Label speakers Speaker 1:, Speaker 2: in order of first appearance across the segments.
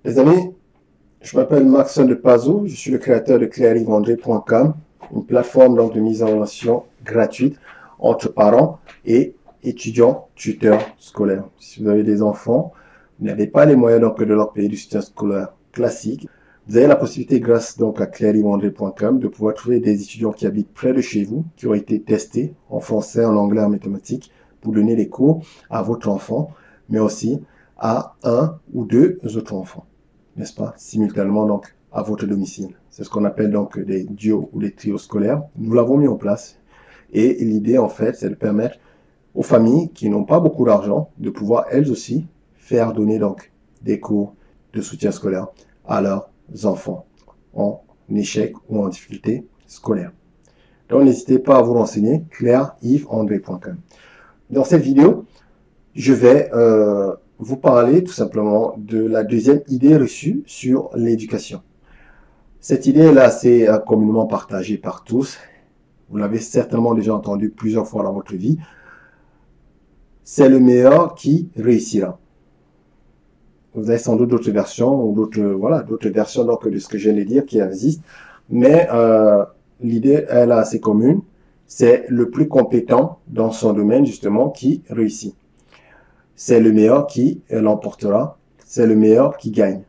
Speaker 1: Les amis, je m'appelle Maxon de Pazou, je suis le créateur de clairivandré.com, une plateforme donc de mise en relation gratuite entre parents et étudiants, tuteurs scolaires. Si vous avez des enfants, vous n'avez pas les moyens donc de leur payer du soutien scolaire classique, vous avez la possibilité grâce donc à clairivandré.com de pouvoir trouver des étudiants qui habitent près de chez vous, qui ont été testés en français, en anglais, en mathématiques, pour donner les cours à votre enfant, mais aussi à un ou deux autres enfants, n'est-ce pas, simultanément donc à votre domicile. C'est ce qu'on appelle donc des duos ou des trios scolaires. Nous l'avons mis en place et l'idée en fait c'est de permettre aux familles qui n'ont pas beaucoup d'argent de pouvoir elles aussi faire donner donc des cours de soutien scolaire à leurs enfants en échec ou en difficulté scolaire. Donc n'hésitez pas à vous renseigner, clairivandré.com. Dans cette vidéo, je vais vous parler tout simplement de la deuxième idée reçue sur l'éducation. Cette idée est assez communément partagée par tous. Vous l'avez certainement déjà entendu plusieurs fois dans votre vie. C'est le meilleur qui réussira. Vous avez sans doute d'autres versions ou d'autres versions donc, de ce que je viens de dire qui existent. Mais l'idée elle est assez commune. C'est le plus compétent dans son domaine justement qui réussit. C'est le meilleur qui l'emportera, c'est le meilleur qui gagne.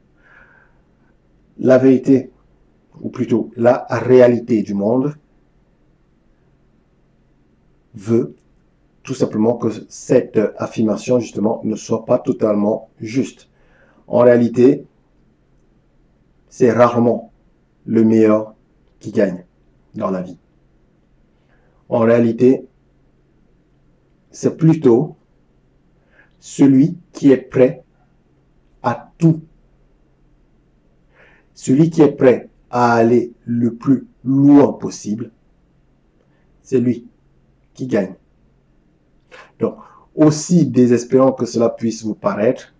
Speaker 1: La vérité, ou plutôt la réalité du monde, veut tout simplement que cette affirmation justement ne soit pas totalement juste. En réalité, c'est rarement le meilleur qui gagne dans la vie. En réalité, c'est plutôt celui qui est prêt à tout. Celui qui est prêt à aller le plus loin possible, c'est lui qui gagne. Donc, aussi désespérant que cela puisse vous paraître,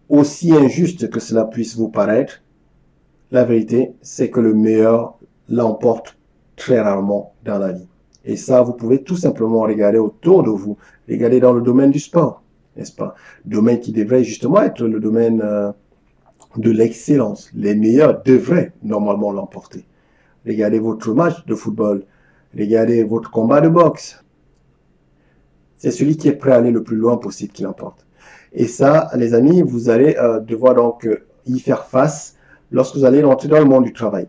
Speaker 1: aussi injuste que cela puisse vous paraître, la vérité, c'est que le meilleur l'emporte très rarement dans la vie. Et ça, vous pouvez tout simplement regarder autour de vous, regarder dans le domaine du sport, n'est-ce pas? Domaine qui devrait justement être le domaine de l'excellence. Les meilleurs devraient normalement l'emporter. Regardez votre match de football, regardez votre combat de boxe. C'est celui qui est prêt à aller le plus loin possible qui l'emporte. Et ça, les amis, vous allez devoir donc y faire face lorsque vous allez rentrer dans le monde du travail.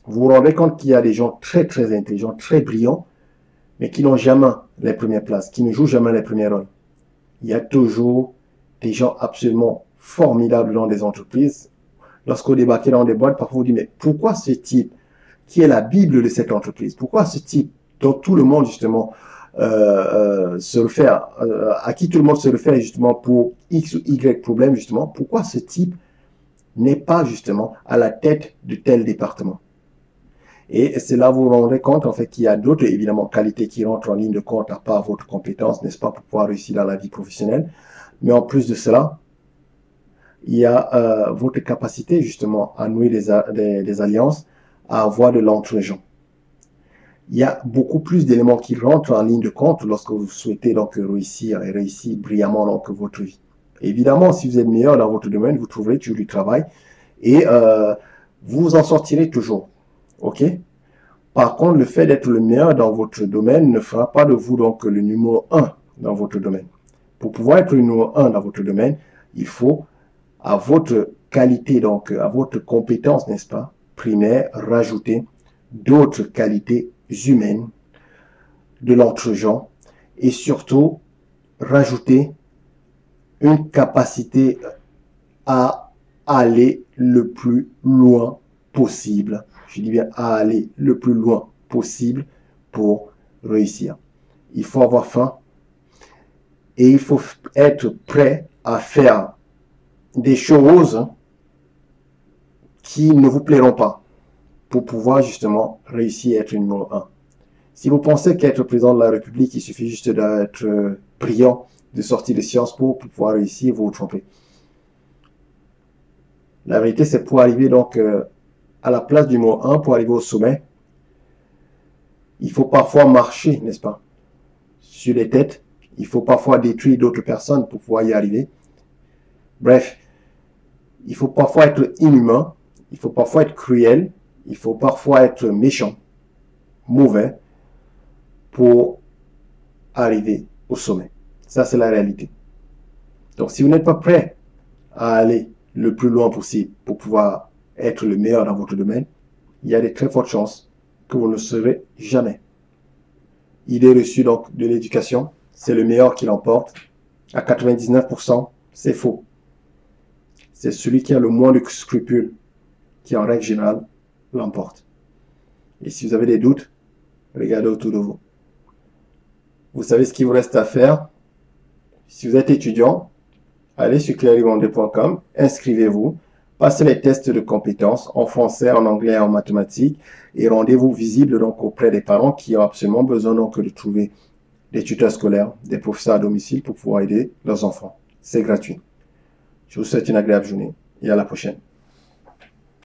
Speaker 1: Vous vous rendez compte qu'il y a des gens très très intelligents, très brillants, mais qui n'ont jamais les premières places, qui ne jouent jamais les premiers rôles. Il y a toujours des gens absolument formidables dans des entreprises. Lorsque vous débarquez dans des boîtes, parfois vous dites, mais pourquoi ce type qui est la Bible de cette entreprise? Pourquoi ce type dont tout le monde justement se réfère, à qui tout le monde se réfère justement pour X ou Y problème justement, pourquoi ce type n'est pas justement à la tête de tel département? Et c'est là que vous vous rendrez compte en fait qu'il y a d'autres évidemment qualités qui rentrent en ligne de compte à part votre compétence, n'est-ce pas, pour pouvoir réussir dans la vie professionnelle. Mais en plus de cela, il y a votre capacité justement à nouer des alliances, à avoir de l'entre-gens. Il y a beaucoup plus d'éléments qui rentrent en ligne de compte lorsque vous souhaitez donc réussir et réussir brillamment donc votre vie. Évidemment, si vous êtes meilleur dans votre domaine, vous trouverez toujours du travail et vous en sortirez toujours. Ok? Par contre, le fait d'être le meilleur dans votre domaine ne fera pas de vous donc le numéro 1 dans votre domaine. Pour pouvoir être le numéro 1 dans votre domaine, il faut à votre qualité, donc à votre compétence, n'est-ce pas, primaire, rajouter d'autres qualités humaines, de l'entre-gens et surtout rajouter une capacité à aller le plus loin possible. Je dis bien à aller le plus loin possible pour réussir. Il faut avoir faim et il faut être prêt à faire des choses qui ne vous plairont pas pour pouvoir justement réussir à être numéro 1. Si vous pensez qu'être président de la République, il suffit juste d'être brillant, de sortir de Sciences Po pour pouvoir réussir, vous vous trompez. La vérité, c'est pour arriver donc à la place du numéro 1, pour arriver au sommet, il faut parfois marcher, n'est-ce pas, sur les têtes. Il faut parfois détruire d'autres personnes pour pouvoir y arriver. Bref, il faut parfois être inhumain, il faut parfois être cruel, il faut parfois être méchant, mauvais, pour arriver au sommet. Ça, c'est la réalité. Donc, si vous n'êtes pas prêt à aller le plus loin possible pour pouvoir être le meilleur dans votre domaine, il y a de très fortes chances que vous ne le serez jamais. Idée reçue donc de l'éducation, c'est le meilleur qui l'emporte. À 99%, c'est faux. C'est celui qui a le moins de scrupules qui, en règle générale, l'emporte. Et si vous avez des doutes, regardez autour de vous. Vous savez ce qu'il vous reste à faire. Si vous êtes étudiant, allez sur clairlymonday.com, inscrivez-vous, passez les tests de compétences en français, en anglais et en mathématiques et rendez-vous visible donc auprès des parents qui ont absolument besoin donc de trouver des tuteurs scolaires, des professeurs à domicile pour pouvoir aider leurs enfants. C'est gratuit. Je vous souhaite une agréable journée et à la prochaine.